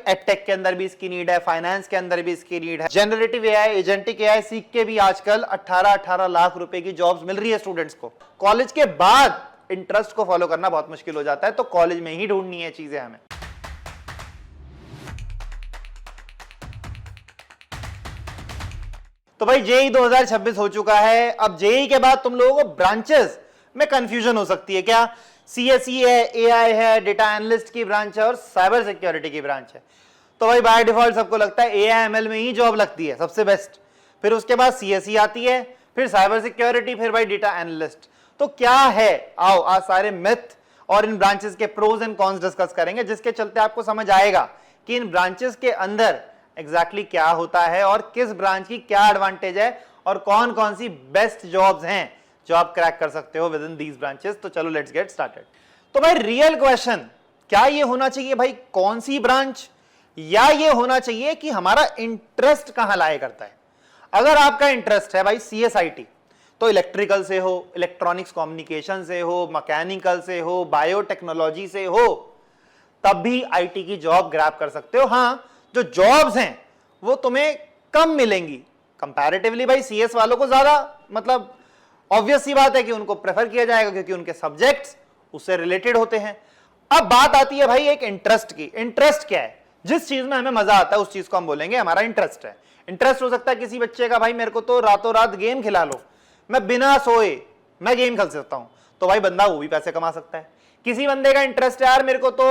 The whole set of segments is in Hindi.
एडटेक के अंदर भी इसकी नीड है, फाइनेंस के अंदर भी इसकी नीड है। जनरेटिव एआई, एजेंटिक एआई सीख के भी आजकल 18-18 लाख रुपए की जॉब्स मिल रही है स्टूडेंट्स को। कॉलेज के बाद इंटरेस्ट को फॉलो करना बहुत मुश्किल हो जाता है, तो कॉलेज में ही ढूंढनी है चीजें हमें। तो भाई जेई 2026 हो चुका है। अब जेई के बाद तुम लोगों को ब्रांचेस में कंफ्यूजन हो सकती है। क्या सीएसई है, एआई है, डेटा एनालिस्ट की ब्रांच है और साइबर सिक्योरिटी की ब्रांच है। तो भाई बाय डिफॉल्ट सबको लगता है एआईएमएल में ही जॉब लगती है सबसे बेस्ट, फिर उसके बाद सीएसई आती है, फिर साइबर सिक्योरिटी, फिर भाई डेटा एनालिस्ट। तो क्या है, आओ आज सारे मिथ और इन ब्रांचेस के प्रोज एंड कॉन्स डिस्कस करेंगे, जिसके चलते आपको समझ आएगा कि इन ब्रांचेस के अंदर एग्जैक्टली क्या होता है और किस ब्रांच की क्या एडवांटेज है और कौन कौन सी बेस्ट जॉब्स हैं जो आप क्रैक कर सकते हो विद इन दीज ब्रांचेस। तो चलो लेट्स गेट स्टार्टेड। तो भाई रियल क्वेश्चन क्या ये होना चाहिए भाई कौन सी ब्रांच, या ये होना चाहिए कि हमारा इंटरेस्ट कहां लाया करता है। अगर आपका इंटरेस्ट है भाई सीएसआईटी, तो इलेक्ट्रिकल से हो, इलेक्ट्रॉनिक्स कम्युनिकेशन से हो, मैकेनिकल से हो, बायोटेक्नोलॉजी से हो, तब भी आईटी की जॉब ग्रैब कर सकते हो। हां, जो जॉब्स हैं वो तुम्हें कम मिलेंगी कंपैरेटिवली। भाई सीएस वालों को ज्यादा, मतलब ऑब्वियस सी बात है कि उनको प्रेफर किया जाएगा क्योंकि उनके सब्जेक्ट्स उससे रिलेटेड होते हैं। अब बात आती है भाई एक इंटरेस्ट की। इंटरेस्ट क्या है? जिस चीज में हमें मजा आता है उस चीज को हम बोलेंगे हमारा इंटरेस्ट है। इंटरेस्ट हो सकता है किसी बच्चे का, भाई मेरे को तो रातों रात गेम खिला लो, मैं बिना सोए मैं गेम खेल सकता हूं, तो भाई बंदा वो भी पैसे कमा सकता है। किसी बंदे का इंटरेस्ट है यार मेरे को तो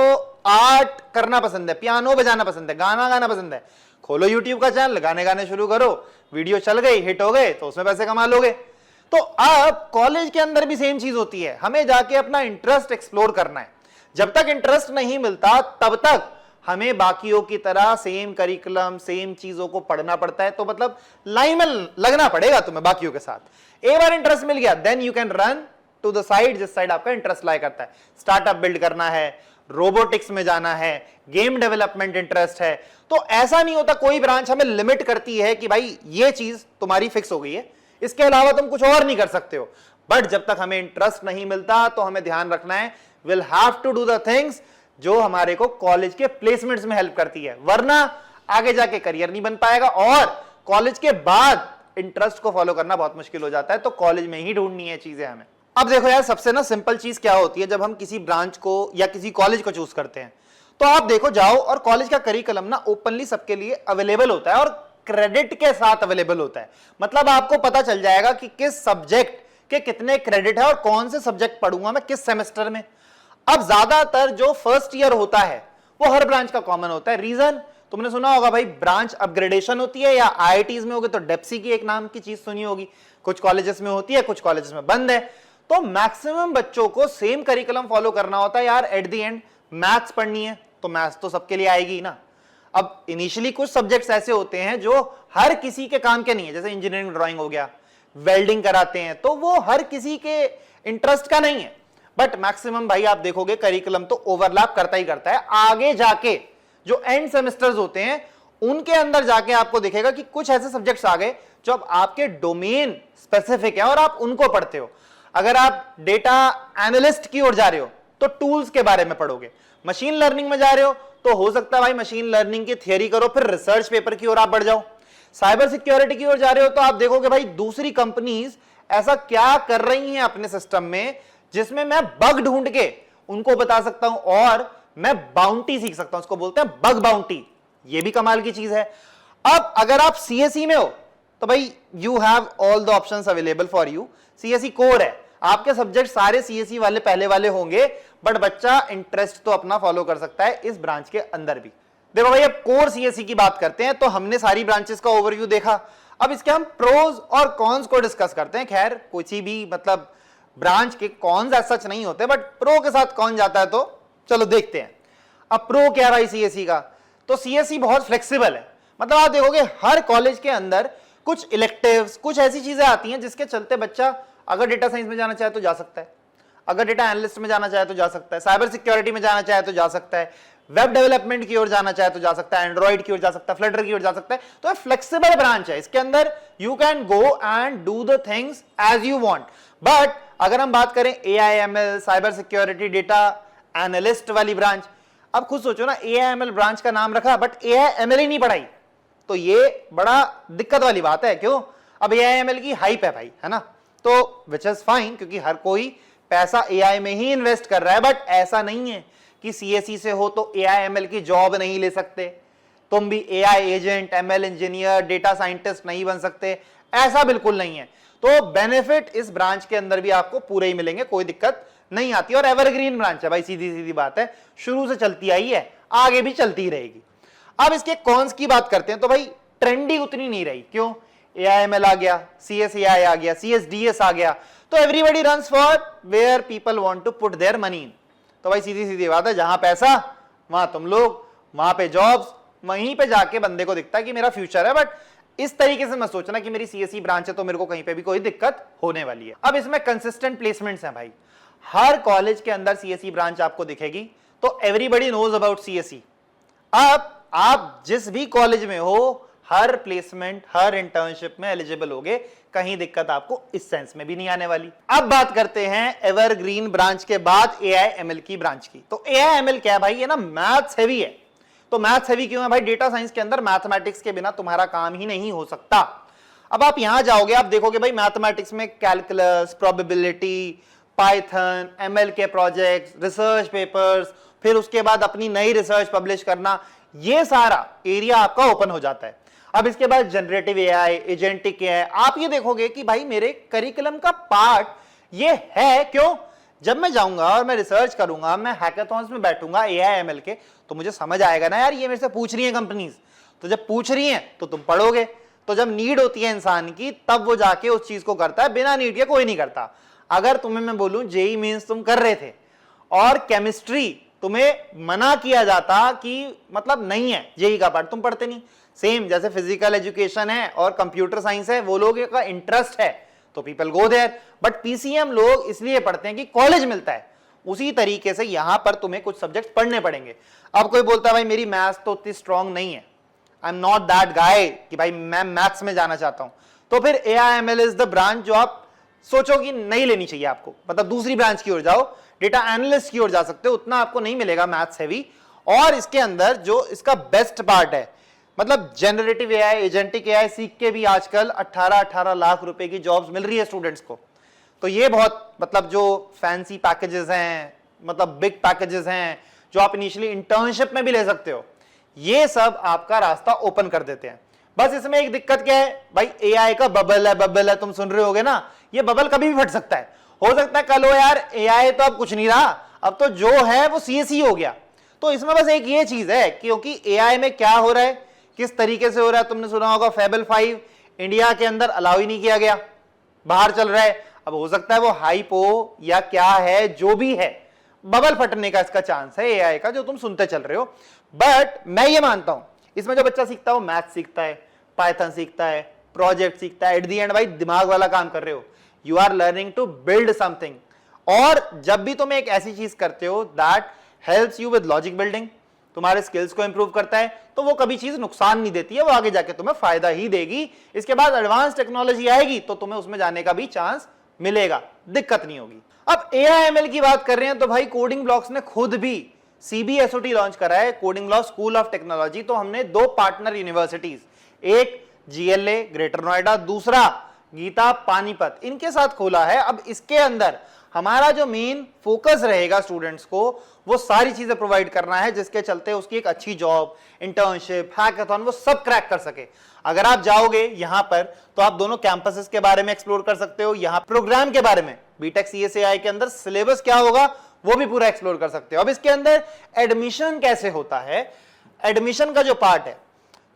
आर्ट करना पसंद है, पियानो बजाना पसंद है, गाना गाना पसंद है, खोलो यूट्यूब का चैनल, गाने गाने शुरू करो, वीडियो चल गई, हिट हो गए तो उसमें पैसे कमा लोगे। तो अब कॉलेज के अंदर भी सेम चीज होती है, हमें जाके अपना इंटरेस्ट एक्सप्लोर करना है। जब तक इंटरेस्ट नहीं मिलता तब तक हमें बाकियों की तरह सेम करिकुलम, सेम चीजों को पढ़ना पड़ता है। तो मतलब लाइन में लगना पड़ेगा तुम्हें बाकियों के साथ। एक बार इंटरेस्ट मिल गया then you can run to the side जिस साइड आपका इंटरेस्ट लाया करता है। स्टार्टअप बिल्ड करना है, रोबोटिक्स में जाना है, गेम डेवलपमेंट इंटरेस्ट है, तो ऐसा नहीं होता कोई ब्रांच हमें लिमिट करती है कि भाई ये चीज तुम्हारी फिक्स हो गई है, इसके अलावा तुम कुछ और नहीं कर सकते हो। बट जब तक हमें इंटरेस्ट नहीं मिलता तो हमें ध्यान रखना है will have to do the things जो हमारे को कॉलेज के प्लेसमेंट्स में हेल्प करती है, वरना आगे जाके करियर नहीं बन पाएगा और कॉलेज के बाद इंटरेस्ट को फॉलो करना बहुत मुश्किल हो जाता है। तो कॉलेज में ही ढूंढनी है चीजें हमें। अब देखो यार, सबसे ना सिंपल चीज क्या होती है जब हम किसी ब्रांच को या किसी कॉलेज को चूज करते हैं, तो आप देखो जाओ और कॉलेज का करिकुलम ना ओपनली सबके लिए अवेलेबल होता है और क्रेडिट के साथ अवेलेबल होता है। मतलब आपको पता चल जाएगा कि किस सब्जेक्ट के कितने क्रेडिट है और कौन से सब्जेक्ट पढ़ूंगा मैं किस सेमेस्टर में। अब ज्यादातर जो फर्स्ट ईयर होता है वो हर ब्रांच का कॉमन होता है। रीजन तुमने सुना होगा भाई, ब्रांच अपग्रेडेशन होती है, या आईआईटीज में होगी तो डेप्सी की एक नाम की चीज सुनी होगी, कुछ कॉलेजेस में होती है, कुछ कॉलेजेस में बंद है। तो मैक्सिमम बच्चों को सेम करिकुलम फॉलो करना होता है। यार एट द एंड मैथ्स पढ़नी है तो मैथ्स तो सबके लिए आएगी ना। अब इनिशियली कुछ सब्जेक्ट्स ऐसे होते हैं जो हर किसी के काम के नहीं है, जैसे इंजीनियरिंग ड्राइंग हो गया, वेल्डिंग कराते हैं, तो वो हर किसी के इंटरेस्ट का नहीं है। बट मैक्सिमम भाई आप देखोगे करिकुलम तो ओवरलैप करता ही करता है। आगे जाके जो एंड सेमेस्टर्स होते हैं उनके अंदर जाके आपको दिखेगा कि कुछ ऐसे सब्जेक्ट्स आ गए जो अब आपके डोमेन स्पेसिफिक है और आप उनको पढ़ते हो। अगर आप डेटा एनालिस्ट की ओर जा रहे हो तो टूल्स के बारे में पढ़ोगे, मशीन लर्निंग में जा रहे हो तो हो सकता है भाई मशीन लर्निंग की थियरी करो, फिर रिसर्च पेपर की ओर आप बढ़ जाओ। साइबर सिक्योरिटी की ओर जा रहे हो तो आप देखोगे भाई दूसरी कंपनीज ऐसा क्या कर रही हैं अपने सिस्टम में जिसमें मैं बग ढूंढ के उनको बता सकता हूं और मैं बाउंटी सीख सकता हूं, उसको बोलते हैं बग बाउंटी। ये भी कमाल की चीज है। अब अगर आप सीएसई में हो तो भाई you have all the options available for you. CSE core है, आपके सब्जेक्ट सारे सीएसई वाले पहले वाले होंगे, बट बच्चा इंटरेस्ट तो अपना फॉलो कर सकता है इस ब्रांच के अंदर भी। देखो भाई अब कोर सीएसई की बात करते हैं तो हमने सारी ब्रांचेस का ओवरव्यू देखा। अब इसके हम प्रोज और कॉन्स को डिस्कस करते हैं। खैर कोई भी मतलब ब्रांच के कॉन्स ऐसा सच नहीं होते, बट प्रो के साथ कौन जाता है तो चलो देखते हैं। अब प्रो क्या भाई सीएसई का, तो सीएसई बहुत फ्लेक्सिबल है। मतलब आप देखोगे हर कॉलेज के अंदर कुछ इलेक्टिव्स, कुछ ऐसी चीजें आती हैं जिसके चलते बच्चा अगर डेटा साइंस में जाना चाहे तो जा सकता है, अगर डेटा एनालिस्ट में जाना चाहे तो जा सकता है, साइबर सिक्योरिटी में जाना चाहे तो जा सकता है, वेब डेवलपमेंट की ओर जाना चाहे तो जा सकता है, एंड्रॉइड की ओर जा सकता है, फ्लटर की ओर जा सकता है। तो फ्लेक्सिबल ब्रांच है, इसके अंदर you can go and do the things as you want. But अगर हम बात करें AIML, cyber security, data analyst वाली ब्रांच, अब खुद सोचो ना, AIML ब्रांच का नाम रखा बट AIML ही नहीं पढ़ाई, तो ये बड़ा दिक्कत वाली बात है। क्यों? अब AIML की हाइप है भाई, है ना, तो विच इज फाइन, क्योंकि हर कोई पैसा AI में ही इन्वेस्ट कर रहा है। बट ऐसा नहीं है कि CSE से हो तो AIML की जॉब नहीं ले सकते, तुम भी AI agent, ML engineer, data scientist नहीं बन सकते, ऐसा बिल्कुल नहीं है। तो बेनिफिट इस ब्रांच के अंदर भी आपको पूरे ही मिलेंगे, कोई दिक्कत नहीं आती। और एवरग्रीन ब्रांच है भाई, सीधी सीधी बात है, शुरू से चलती आई है, आगे भी चलती रहेगी। अब इसके कॉन्स की बात करते हैं, तो भाई ट्रेंडी उतनी नहीं रही। क्यों? AIML आ गया, CSAI आ गया, CSDS आ गया, तो everybody runs for where people want to put their money. तो भाई सीधी सीधी बात है, जहां पैसा वहां तुम लोग, वहां पे जॉब्स, वहीं पे जाके बंदे को दिखता है कि मेरा फ्यूचर है। बट इस तरीके से मत सोचना कि मेरी CSE ब्रांच है तो मेरे को कहीं पे भी कोई दिक्कत होने वाली है। अब इसमें कंसिस्टेंट प्लेसमेंट्स हैं भाई, हर कॉलेज के अंदर CSE ब्रांच आपको दिखेगी, तो एवरीबॉडी नोज अबाउट CSE। अब आप जिस भी कॉलेज में हो, हर प्लेसमेंट, हर इंटर्नशिप में एलिजिबल होगे, कहीं दिक्कत आपको इस सेंस में भी नहीं आने वाली। अब बात करते हैं एवरग्रीन ब्रांच के बाद AIML की ब्रांच की। तो AIML क्या है भाई? ये ना मैथ्स हेवी है। तो मैथ्स हेवी क्यों है भाई? डेटा साइंस के अंदर मैथमेटिक्स के बिना तुम्हारा काम ही नहीं हो सकता। अब आप यहां जाओगे, आप देखोगे भाई मैथमेटिक्स में कैलकुलस, प्रोबेबिलिटी, पाइथन, ML के प्रोजेक्ट्स, रिसर्च पेपर्स, फिर उसके बाद अपनी नई रिसर्च पब्लिश करना, ये सारा एरिया आपका ओपन हो जाता है। अब इसके बाद जनरेटिव AI, एजेंटिक AI, आप ये देखोगे कि भाई मेरे करिकुलम का पार्ट ये है। क्यों? जब मैं जाऊंगा और मैं रिसर्च करूंगा, मैं हैकाथॉन्स में बैठूंगा AIML के, तो मुझे समझ आएगा ना यार, ये मेरे से पूछ रही है कंपनीज, तो जब पूछ रही हैं तो तुम पढ़ोगे, तो जब नीड होती है इंसान की तब वो जाके उस चीज को करता है, बिना नीड के कोई नहीं करता। अगर तुम्हें मैं बोलूं JEE मींस तुम कर रहे थे और केमिस्ट्री तुम्हें मना किया जाता कि मतलब नहीं है JEE का पार्ट, तुम पढ़ते नहीं। सेम जैसे फिजिकल एजुकेशन है और कंप्यूटर साइंस है, वो लोग का इंटरेस्ट है तो people go there, but PCM लोग इसलिए पढ़ते हैं कि कॉलेज मिलता है। उसी तरीके से यहां पर तुम्हें कुछ सब्जेक्ट पढ़ने पड़ेंगे। अब कोई बोलता है भाई मेरी मैथ्स तो उतनी स्ट्रांग नहीं है, I am not that guy कि भाई मैं मैथ्स में जाना चाहता हूं, तो फिर AIML इज द ब्रांच जो आप सोचो कि नहीं लेनी चाहिए आपको, मतलब दूसरी ब्रांच की ओर जाओ, डेटा एनालिस्ट की ओर जा सकते हो, उतना आपको नहीं मिलेगा मैथ्स हैवी। और इसके अंदर जो इसका बेस्ट पार्ट है, मतलब जनरेटिव AI, एजेंटिक AI सीख के भी आजकल 18-18 लाख रुपए की जॉब्स मिल रही है स्टूडेंट्स को। तो ये बहुत मतलब जो फैंसी पैकेजेस हैं, मतलब बिग पैकेजेस हैं, जो आप इनिशियली इंटर्नशिप में भी ले सकते हो, ये सब आपका रास्ता ओपन कर देते हैं। बस इसमें एक दिक्कत क्या है भाई, AI का बबल है, तुम सुन रहे होगे ना, ये बबल कभी भी फट सकता है। हो सकता है कल हो यार AI तो अब कुछ नहीं रहा, अब तो जो है वो CSE हो गया। तो इसमें बस एक ये चीज है, क्योंकि AI में क्या हो रहा है, किस तरीके से हो रहा है, तुमने सुना होगा Fable 5 इंडिया के अंदर अलाउ ही नहीं किया गया, बाहर चल रहा है। अब हो सकता है वो हाइप हो या क्या है, जो भी है, बबल फटने का इसका चांस है AI का, जो तुम सुनते चल रहे हो। बट मैं ये मानता हूं इसमें जो बच्चा सीखता है वो मैथ सीखता है, पाइथन सीखता है, प्रोजेक्ट सीखता है, एट दी एंड भाई दिमाग वाला काम कर रहे हो, you are learning to build something. और जब भी तुम एक ऐसी चीज करते हो that helps you with logic building, तुम्हारे स्किल्स को इंप्रूव करता है, तो वो कभी चीज नुकसान नहीं देती है, वो आगे जाके तुम्हें फायदा ही देगी। इसके बाद एडवांस टेक्नोलॉजी आएगी तो तुम्हें उसमें जाने का भी चांस मिलेगा, दिक्कत नहीं होगी। अब AIML की बात कर रहे हैं तो भाई कोडिंग ब्लॉक्स ने खुद भी CBSOT लॉन्च करा है, coding block school of technology. तो हमने 2 पार्टनर यूनिवर्सिटीज, एक GLA ग्रेटर नोएडा, दूसरा गीता पानीपत, इनके साथ खोला है। अब इसके अंदर हमारा जो मेन फोकस रहेगा स्टूडेंट्स को वो सारी चीजें प्रोवाइड करना है, जिसके चलते उसकी एक अच्छी जॉब, इंटर्नशिप, हैकाथॉन, वो सब क्रैक कर सके। अगर आप जाओगे यहां पर तो आप दोनों कैंपसेस के बारे में एक्सप्लोर कर सकते हो, यहां प्रोग्राम के बारे में, बीटेक CSAI के अंदर सिलेबस क्या होगा वो भी पूरा एक्सप्लोर कर सकते हो। अब इसके अंदर एडमिशन कैसे होता है, एडमिशन का जो पार्ट है,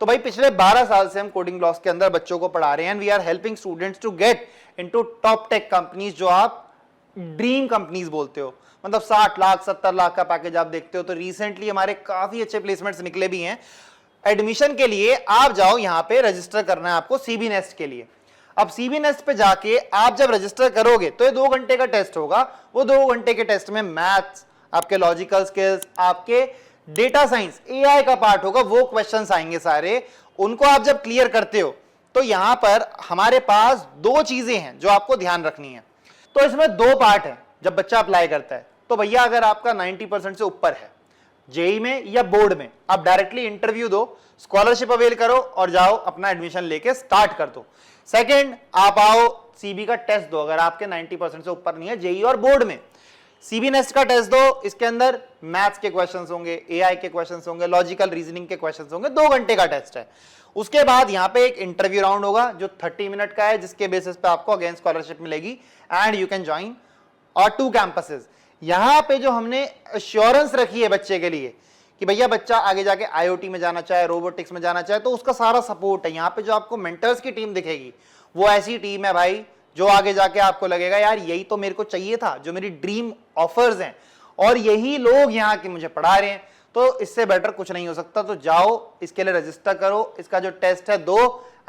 तो भाई पिछले 12 साल से हम कोडिंग ब्लॉक्स के अंदर बच्चों को पढ़ा रहे हैं, and we are helping students to get into top tech companies, जो आप ड्रीम कंपनीज बोलते हो, मतलब 60 लाख 70 लाख का पैकेज आप देखते हो। तो रिसेंटली हमारे काफी अच्छे प्लेसमेंट्स निकले भी हैं। एडमिशन के लिए आप जाओ, यहां पे रजिस्टर करना है आपको CB नेस्ट के लिए। अब CB नेस्ट पे जाके आप जब रजिस्टर करोगे तो ये 2 घंटे का टेस्ट होगा। वो 2 घंटे के टेस्ट में मैथ्स, आपके लॉजिकल स्किल्स, आपके डेटा साइंस, AI का पार्ट होगा, वो क्वेश्चंस आएंगे सारे। उनको आप जब क्लियर करते हो तो यहां पर हमारे पास 2 चीजें हैं जो आपको ध्यान रखनी है। तो इसमें 2 पार्ट है जब बच्चा अप्लाई करता है। तो भैया अगर आपका 90% से ऊपर है, जेई में या बोर्ड में, आप डायरेक्टली इंटरव्यू दो, स्कॉलरशिप अवेल करो और जाओ अपना एडमिशन लेके स्टार्ट कर दो। सेकंड, आप आओ सीबी का टेस्ट दो, अगर आपके 90% से ऊपर नहीं है जेई और बोर्ड में, सीबी नेस्ट का टेस्ट दो। इसके अंदर मैथ्स के क्वेश्चंस होंगे, एआई के क्वेश्चंस होंगे, लॉजिकल रीजनिंग के क्वेश्चंस होंगे, 2 घंटे का टेस्ट है। उसके बाद यहाँ पे एक इंटरव्यू राउंड होगा जो 30 मिनट का है, जिसके बेसिस पे आपको अगेन स्कॉलरशिप मिलेगी एंड यू कैन ज्वाइन और 2 कैंपसेस। यहाँ पे जो हमने एश्योरेंस रखी है बच्चे के लिए कि भैया बच्चा आगे जाके आईओटी में जाना चाहे, रोबोटिक्स में जाना चाहे, तो उसका सारा सपोर्ट है। यहाँ पे जो आपको मेंटर्स की टीम दिखेगी वो ऐसी टीम है भाई जो आगे जाके आपको लगेगा यार यही तो मेरे को चाहिए था, जो मेरी ड्रीम ऑफर्स हैं और यही लोग यहाँ के मुझे पढ़ा रहे हैं, तो इससे बेटर कुछ नहीं हो सकता। तो जाओ इसके लिए रजिस्टर करो, इसका जो टेस्ट है दो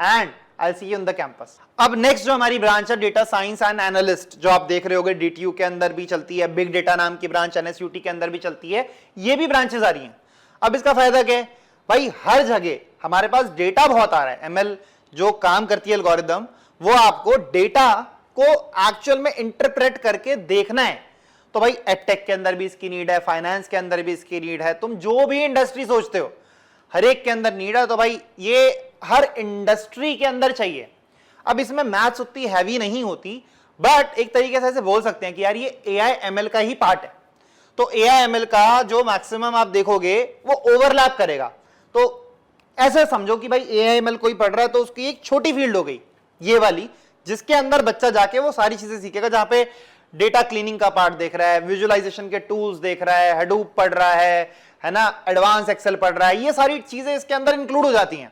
and I see you in the campus. अब नेक्स्ट जो हमारी ब्रांच है डेटा साइंस एंड एनालिस्ट, जो आप देख रहे होगे डीटीयू के अंदर भी चलती है, बिग डेटा नाम की ब्रांच एनएसयूटी के अंदर भी चलती है, ये भी ब्रांचेस आ रही हैं। अब इसका फायदा क्या है भाई, हर जगह हमारे पास डेटा बहुत आ रहा है। एमएल जो काम करती है एल्गोरिदम, वो आपको डेटा को एक्चुअल में इंटरप्रेट करके देखना है। तो भाई एडटेक के अंदर भी इसकी नीड है, फाइनेंस के अंदर भी इसकी नीड है, तुम जो भी इंडस्ट्री सोचते हो हर एक के अंदर नीड है। तो भाई ये हर इंडस्ट्री के अंदर चाहिए। अब इसमें मैथ्स उतनी हैवी नहीं होती, बट एक तरीके से ऐसे बोल सकते हैं कि यार ये एआई एमएल का ही पार्ट है। तो एआई एमएल का जो मैक्सिमम आप देखोगे वो ओवरलैप करेगा। तो ऐसे समझो कि भाई एआई एमएल कोई पढ़ रहा है तो उसकी एक छोटी फील्ड हो गई ये वाली, जिसके अंदर बच्चा जाके वो सारी चीजें सीखेगा, जहां पे डेटा क्लीनिंग का पार्ट देख रहा है, विजुअलाइजेशन के टूल्स देख रहा है, हडूप पढ़ रहा है ना, एडवांस एक्सेल पढ़ रहा है, ये सारी चीजें इसके अंदर इंक्लूड हो जाती हैं।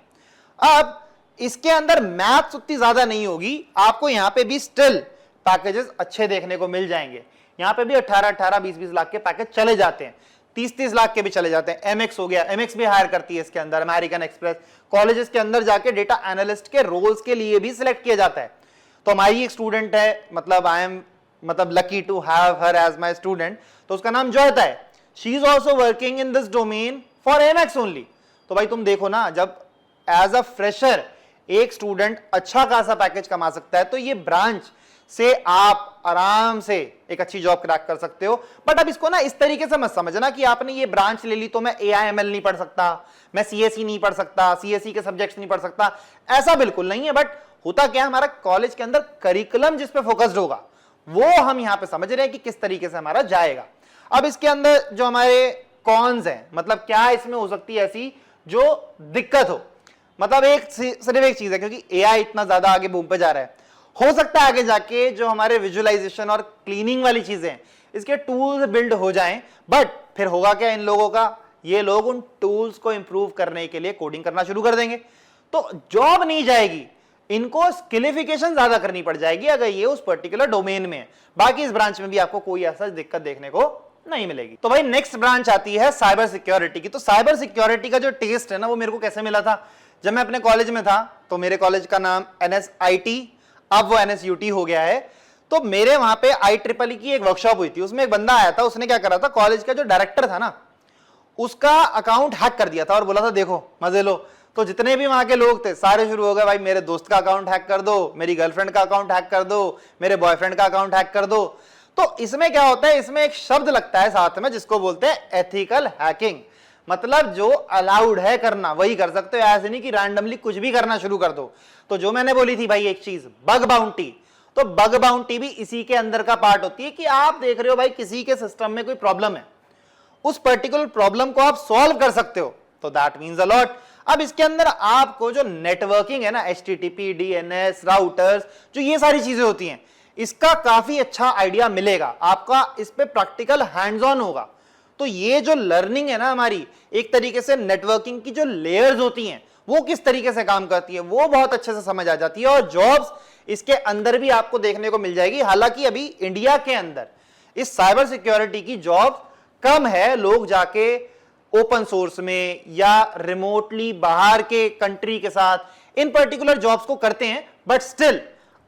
अब इसके अंदर मैथ्स उतनी ज्यादा नहीं होगी, आपको यहां पे भी स्टिल पैकेजेस अच्छे देखने को मिल जाएंगे। यहां पे भी 18-18, 20-20 लाख के पैकेज चले जाते हैं, 30-30 लाख के भी चले जाते हैं। एमएक्स हो गया, एमएक्स भी हायर करती है इसके अंदर, अमेरिकन एक्सप्रेस कॉलेजेस के अंदर जाके डेटा एनालिस्ट के रोल्स के लिए भी सिलेक्ट किया जाता है। तो हमारी एक स्टूडेंट है, मतलब I am lucky to have her as my student, तो उसका नाम जोयता है। She is also working in this domain for MX only. तो भाई तुम देखो ना, जब एज अ फ्रेशर एक स्टूडेंट अच्छा खासा पैकेज कमा सकता है, तो ये ब्रांच से आप आराम से एक अच्छी जॉब क्रैक कर सकते हो। बट अब इसको ना इस तरीके से मत समझना कि आपने ये ब्रांच ले ली तो मैं एआईएमएल नहीं पढ़ सकता, मैं सीएसई नहीं पढ़ सकता, सीएसई के सब्जेक्ट्स नहीं पढ़ सकता, ऐसा बिल्कुल नहीं है। बट होता क्या, हमारा कॉलेज के अंदर करिकुलम जिस पे फोकस्ड होगा वो हम यहां पे समझ रहे हैं कि किस तरीके से हमारा जाएगा। अब इसके अंदर जो हमारे कॉन्स हैं, मतलब क्या इसमें हो सकती है ऐसी जो दिक्कत हो, मतलब सिर्फ एक चीज है, क्योंकि एआई इतना ज्यादा आगे बूम पे जा रहा है, हो सकता है आगे जाके जो हमारे विजुअलाइजेशन और क्लीनिंग वाली चीजें हैं इसके टूल्स बिल्ड हो जाएं। बट फिर होगा क्या इन लोगों का, ये लोग उन टूल्स को इंप्रूव करने के लिए कोडिंग करना शुरू कर देंगे, तो जॉब नहीं जाएगी, इनको स्किलिफिकेशन ज्यादा करनी पड़ जाएगी अगर ये उस पर्टिकुलर डोमेन में है। बाकी इस ब्रांच में भी आपको कोई ऐसा दिक्कत देखने को नहीं मिलेगी। तो भाई नेक्स्ट ब्रांच आती है साइबर सिक्योरिटी की। तो साइबर सिक्योरिटी का जो टेस्ट है ना, वो मेरे को कैसे मिला था, जब मैं अपने कॉलेज में था, तो मेरे कॉलेज का नाम एनएसआईटी, अब वो एनएसयूटी हो गया है। तो मेरे वहां पे IEEE की एक वर्कशॉप हुई थी, उसमें एक बंदा आया था, उसने क्या करा था, कॉलेज का जो डायरेक्टर था ना उसका अकाउंट हैक कर दिया था और बोला था देखो मजे लो। तो जितने भी वहां के लोग थे सारे शुरू हो गए, भाई मेरे दोस्त का अकाउंट हैक कर दो, मेरी गर्लफ्रेंड का अकाउंट हैक कर दो, मेरे बॉयफ्रेंड का अकाउंट हैक कर दो। तो इसमें क्या होता है, इसमें एक शब्द लगता है साथ में जिसको बोलते हैं एथिकल हैकिंग, मतलब जो अलाउड है करना वही कर सकते हो, ऐसे नहीं कि रैंडमली कुछ भी करना शुरू कर दो। तो जो मैंने बोली थी भाई एक चीज, बग बाउंटी, तो बग बाउंटी भी इसी के अंदर का पार्ट होती है कि आप देख रहे हो भाई किसी के सिस्टम में कोई प्रॉब्लम है, उस पर्टिकुलर प्रॉब्लम को आप सॉल्व कर सकते हो, तो दैट मीन्स अ लॉट। अब इसके अंदर आपको जो नेटवर्किंग है ना, HTTP, DNS, राउटर्स, जो ये सारी चीजें होती हैं, इसका काफी अच्छा आइडिया मिलेगा, आपका इस पे प्रैक्टिकल हैंड्स ऑन होगा। तो ये जो लर्निंग है ना हमारी, एक तरीके से नेटवर्किंग की जो लेयर्स होती हैं वो किस तरीके से काम करती है वो बहुत अच्छे से समझ आ जाती है, और जॉब्स इसके अंदर भी आपको देखने को मिल जाएगी। हालांकि अभी इंडिया के अंदर इस साइबर सिक्योरिटी की जॉब कम है, लोग जाके ओपन सोर्स में या रिमोटली बाहर के कंट्री के साथ इन पर्टिकुलर जॉब्स को करते हैं। बट स्टिल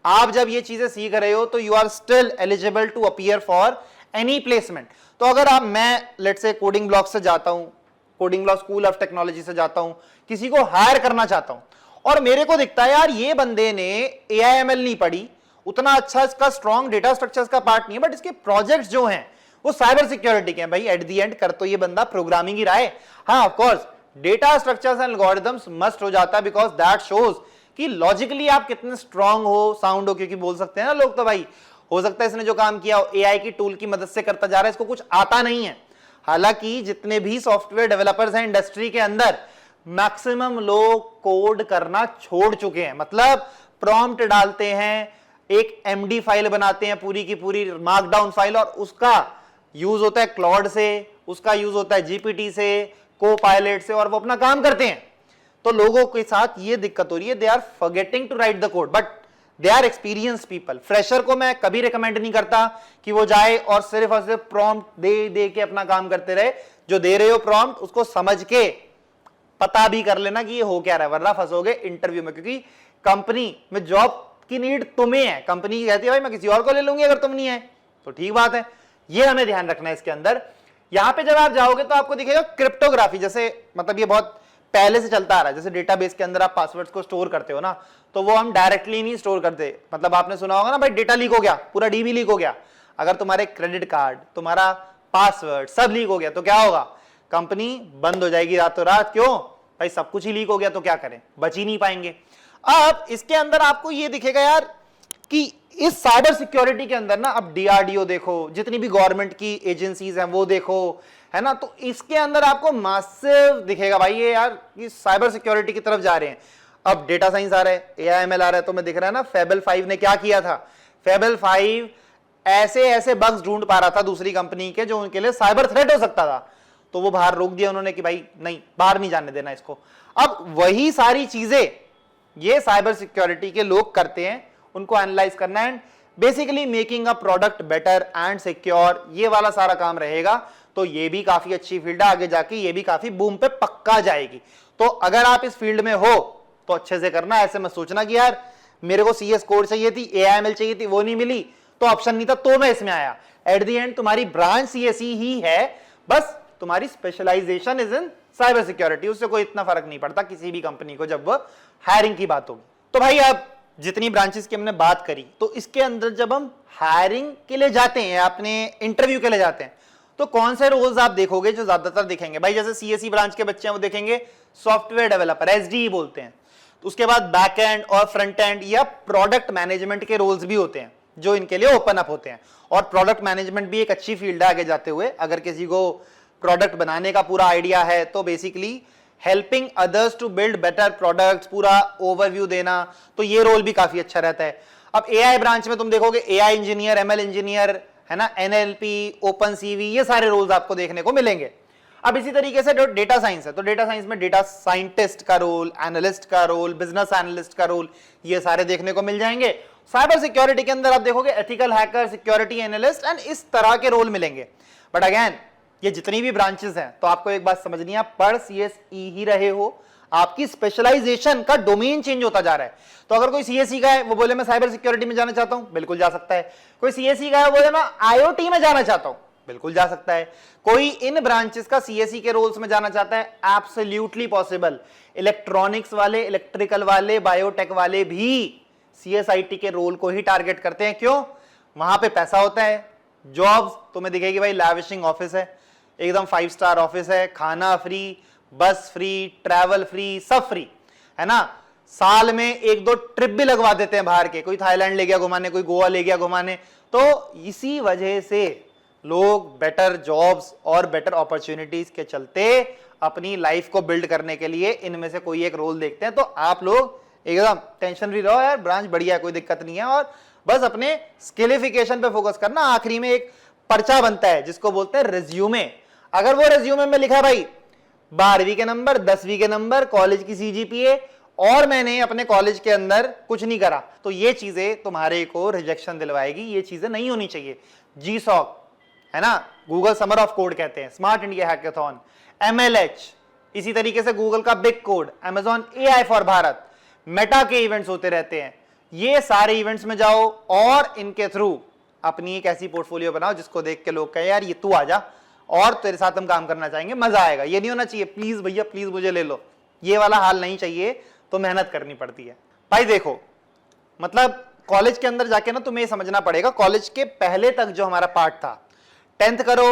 आप जब ये चीजें सीख रहे हो तो you are still eligible to appear for any placement. तो अगर आप, मैं लेट्स से कोडिंग ब्लॉक से जाता हूं, coding block school of technology से जाता हूं, किसी को हायर करना चाहता हूं, और मेरे को दिखता है यार ये बंदे ने AIML नहीं पढ़ी, उतना अच्छा इसका स्ट्रॉन्ग डेटा स्ट्रक्चर्स का पार्ट नहीं है, बट इसके प्रोजेक्ट्स जो हैं वो साइबर सिक्योरिटी के हैं भाई। एट द एंड कर तो ये बंदा प्रोग्रामिंग ही रहा है। हाँ of course data structures and algorithms must हो जाता है, बिकॉज दैट शोज कि लॉजिकली आप कितने स्ट्रांग हो, साउंड हो, क्योंकि बोल सकते हैं ना लोग तो भाई हो सकता है इसने जो काम किया एआई की टूल की मदद से करता जा रहा है, इसको कुछ आता नहीं है। हालांकि जितने भी सॉफ्टवेयर डेवलपर्स हैं इंडस्ट्री के अंदर, मैक्सिमम लोग कोड करना छोड़ चुके हैं। मतलब प्रॉम्प्ट डालते हैं, एक एमडी फाइल बनाते हैं पूरी की पूरी मार्कडाउन फाइल, और उसका यूज होता है क्लॉड से, उसका यूज होता है जीपीटी से, को पायलट से, और वो अपना काम करते हैं। तो लोगों के साथ ये दिक्कत हो रही है, they are forgetting to write the code, but they are experience people. Fresher को मैं कभी रिकमेंड नहीं करता कि वो जाए और सिर्फ प्रॉम्प्ट दे के अपना काम करते रहे। जो दे रहे हो प्रॉम्प्ट उसको समझ के पता भी कर लेना कि ये हो क्या रहा है, वरना फंसोगे इंटरव्यू में, क्योंकि कंपनी में जॉब की नीड तुम्हें है। कंपनी कहती है भाई मैं किसी और को ले लूंगी अगर तुम नहीं है, तो ठीक बात है। ये हमें ध्यान रखना है इसके अंदर। यहां पे जब आप जाओगे तो आपको दिखेगा क्रिप्टोग्राफी, जैसे मतलब ये बहुत पहले से चलता आ रहा है। जैसे डेटाबेस के अंदर आप पासवर्ड्स को स्टोर करते हो ना, तो वो हम डायरेक्टली नहीं स्टोर करते। मतलब आपने सुना होगा ना भाई डेटा लीक हो गया, पूरा डीबी लीक हो गया। अगर तुम्हारे क्रेडिट कार्ड, तुम्हारा पासवर्ड सब लीक हो गया तो क्या होगा? कंपनी बंद हो जाएगी रातों रात। क्यों भाई? सब कुछ ही लीक हो गया तो क्या करें, बच ही नहीं पाएंगे। अब इसके अंदर आपको ये दिखेगा यार कि इस साइबर सिक्योरिटी के अंदर ना, अब डीआरडीओ देखो, जितनी भी गवर्नमेंट की एजेंसीज हैं वो देखो, है ना, तो इसके अंदर आपको मासिव दिखेगा भाई ये यार कि साइबर सिक्योरिटी की तरफ जा रहे हैं। अब डेटा साइंस आ रहा है, एआईएमएल आ रहा है, तो मैं दिख रहा है ना फेबल 5 ने क्या किया था। फेबल 5 ऐसे ऐसे बग्स ढूंढ पा रहा था दूसरी कंपनी के जो उनके लिए साइबर थ्रेट हो सकता था, तो वो बाहर रोक दिया उन्होंने कि भाई नहीं, बाहर नहीं जाने देना इसको। अब वही सारी चीजें ये साइबर सिक्योरिटी के लोग करते हैं, उनको एनालाइज करना and basically making a product better and secure, ये वाला सारा काम रहेगा। तो ये भी काफी अच्छी फील्ड है, आगे जाके ये भी काफी बूम पे पक्का जाएगी। तो अगर आप इस फील्ड में हो तो अच्छे से करना, ऐसे मत सोचना कि यार मेरे को सीएस कोड चाहिए थी, एआईएमएल चाहिए थी, वो नहीं मिली तो ऑप्शन नहीं था तो मैं इसमें आया। एट द एंड तुम्हारी ब्रांच सीएसई ही है, बस तुम्हारी specialization is in cyber security. उससे कोई इतना फर्क नहीं पड़ता किसी भी कंपनी को जब वो हायरिंग की बात होगी। तो भाई अब जितनी ब्रांचेस की हमने बात करी, तो इसके अंदर जब हम हायरिंग के लिए जाते हैं, अपने इंटरव्यू के लिए जाते हैं, तो कौन से रोल्स आप देखोगे जो ज्यादातर दिखेंगे? भाई जैसे सीएसई ब्रांच के बच्चे हैं वो देखेंगे सॉफ्टवेयर डेवलपर, एसडी बोलते हैं। तो उसके बाद बैक एंड और फ्रंट एंड या प्रोडक्ट मैनेजमेंट के रोल्स भी होते हैं जो इनके लिए ओपन अप होते हैं। और प्रोडक्ट मैनेजमेंट भी एक अच्छी फील्ड है आगे जाते हुए। अगर किसी को प्रोडक्ट बनाने का पूरा आइडिया है तो basically helping others to build better products, पूरा ओवरव्यू देना, तो ये रोल भी काफी अच्छा रहता है। अब एआई ब्रांच में तुम देखोगे एआई इंजीनियर, एमएल इंजीनियर, है ना, एनएलपी, ओपन सीवी, ये सारे रोल्स आपको देखने को मिलेंगे। अब इसी तरीके से डेटा साइंस है, तो डेटा साइंस में डेटा साइंटिस्ट का रोल, एनालिस्ट का रोल, बिजनेस एनालिस्ट का रोल, ये सारे देखने को मिल जाएंगे। साइबर सिक्योरिटी के अंदर आप देखोगे ethical hacker, security analyst and इस तरह के रोल मिलेंगे। बट अगेन ये जितनी भी ब्रांचेस हैं, तो आपको एक बात समझनी है, आप पढ़ सीएसई ही रहे हो, आपकी स्पेशलाइजेशन का डोमेन चेंज होता जा रहा है। तो अगर कोई सीएसई का है वो बोले मैं साइबर सिक्योरिटी में जाना चाहता हूं, बिल्कुल जा सकता है। कोई सीएसई का है बोले मैं आईओटी में जाना चाहता हूं, बिल्कुल जा सकता है। कोई इन ब्रांचेस का सीएसई के रोल्स में जाना चाहता है, एब्सोल्युटली पॉसिबल। इलेक्ट्रॉनिक्स वाले, इलेक्ट्रिकल वाले, बायोटेक वाले भी सीएसआईटी के रोल को ही टारगेट करते हैं। क्यों? वहां पे पैसा होता है, जॉब्स तुम्हें दिखेगी भाई, लैविशिंग ऑफिस है, एकदम 5 स्टार ऑफिस है, खाना फ्री, बस फ्री, ट्रैवल फ्री, सब फ्री, है ना। साल में 1-2 ट्रिप भी लगवा देते हैं बाहर के, कोई थाईलैंड ले गया घुमाने, कोई गोवा ले गया घुमाने। तो इसी वजह से लोग बेटर जॉब्स और बेटर अपॉर्चुनिटीज के चलते अपनी लाइफ को बिल्ड करने के लिए इनमें से कोई एक रोल देखते हैं। तो आप लोग एकदम टेंशन फ्री रहो यार, ब्रांच बढ़िया है, कोई दिक्कत नहीं है, और बस अपने स्किलिफिकेशन पे फोकस करना। आखिरी में एक पर्चा बनता है जिसको बोलते हैं रिज्यूमे। अगर वो रिज्यूमे में लिखा है भाई 12वीं के नंबर, 10वीं के नंबर, कॉलेज की सीजीपीए, और मैंने अपने कॉलेज के अंदर कुछ नहीं करा, तो ये चीजें तुम्हारे को रिजेक्शन दिलवाएगी। ये चीजें नहीं होनी चाहिए। जीसॉक, है ना, गूगल समर ऑफ कोड कहते हैं, स्मार्ट इंडिया हैकाथॉन, एमएलएच, इसी तरीके से गूगल का big code, Amazon AI for Bharat, Meta के इवेंट्स होते रहते हैं। ये सारे इवेंट्स में जाओ और इनके थ्रू अपनी एक ऐसी पोर्टफोलियो बनाओ जिसको देख के लोग कहे यार ये तू आ जा और तेरे साथ हम काम करना चाहेंगे, मजा आएगा। ये नहीं होना चाहिए प्लीज भैया प्लीज मुझे ले लो, ये वाला हाल नहीं चाहिए। तो मेहनत करनी पड़ती है भाई। देखो मतलब कॉलेज के अंदर जाके ना तुम्हें समझना पड़ेगा, कॉलेज के पहले तक जो हमारा पार्ट था 10th करो,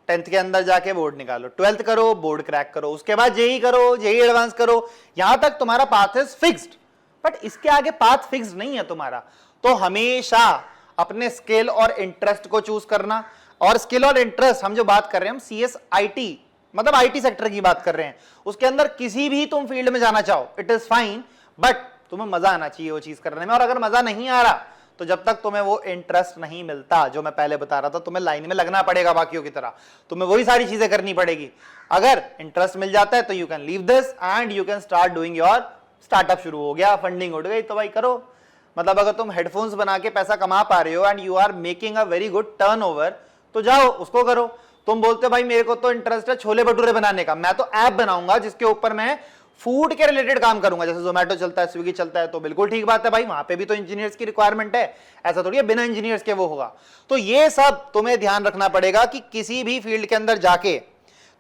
10th के अंदर जाके बोर्ड निकालो, 12th करो, बोर्ड क्रैक करो, उसके बाद जेई करो, जेई एडवांस करो, यहां तक तुम्हारा पाथ इज फिक्स्ड। बट इसके आगे पाथ फिक्स्ड नहीं है तुम्हारा। तो हमेशा अपने स्किल और इंटरेस्ट को चूज करना। और स्किल और इंटरेस्ट हम जो बात कर रहे हैं, हम सीएस आईटी मतलब आईटी सेक्टर की बात कर रहे हैं, उसके अंदर किसी भी तुम फील्ड में जाना चाहो, इट इज फाइन, बट तुम्हें मजा आना चाहिए वो चीज करने में। और अगर मजा नहीं आ रहा तो जब तक तुम्हें वो इंटरेस्ट नहीं मिलता, जो मैं पहले बता रहा था, तुम्हें लाइन में लगना पड़ेगा बाकियों की तरह, तुम्हें वही सारी चीजें करनी पड़ेगी। अगर इंटरेस्ट मिल जाता है तो you can leave this and you can start doing your startup. शुरू हो गया, फंडिंग उठ गई, तो भाई करो। मतलब अगर तुम हेडफोन्स बना के पैसा कमा पा रहे हो and you are making a very good turnover, तो जाओ उसको करो। तुम बोलते हो भाई मेरे को तो इंटरेस्ट है छोले भटूरे बनाने का, मैं तो ऐप बनाऊंगा जिसके ऊपर मैं फूड के रिलेटेड काम करूंगा, जैसे जोमेटो चलता है, स्विगी चलता है, तो बिल्कुल ठीक बात है भाई, वहां पे भी तो इंजीनियर्स की रिक्वायरमेंट है, ऐसा थोड़ी है बिना इंजीनियर्स के वो होगा। तो ये सब तुम्हें ध्यान रखना पड़ेगा कि किसी भी फील्ड के अंदर जाके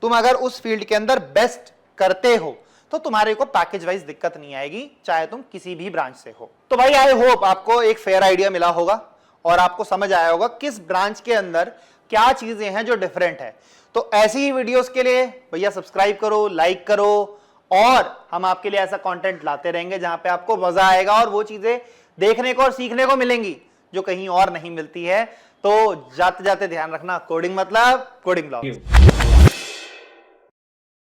तुम अगर उस फील्ड के अंदर बेस्ट करते हो तो तुम्हारे को पैकेज वाइज दिक्कत नहीं आएगी, चाहे तुम किसी भी ब्रांच से हो। तो भाई आई होप आपको एक फेयर आइडिया मिला होगा और आपको समझ आया होगा किस ब्रांच के अंदर क्या चीजें हैं जो डिफरेंट है। तो ऐसी ही वीडियोस के लिए भैया सब्सक्राइब करो, लाइक करो, और हम आपके लिए ऐसा कंटेंट लाते रहेंगे जहां पे आपको मजा आएगा और वो चीजें देखने को और सीखने को मिलेंगी जो कहीं और नहीं मिलती है। तो जाते जाते ध्यान रखना, कोडिंग मतलब कोडिंग ब्लॉग्स।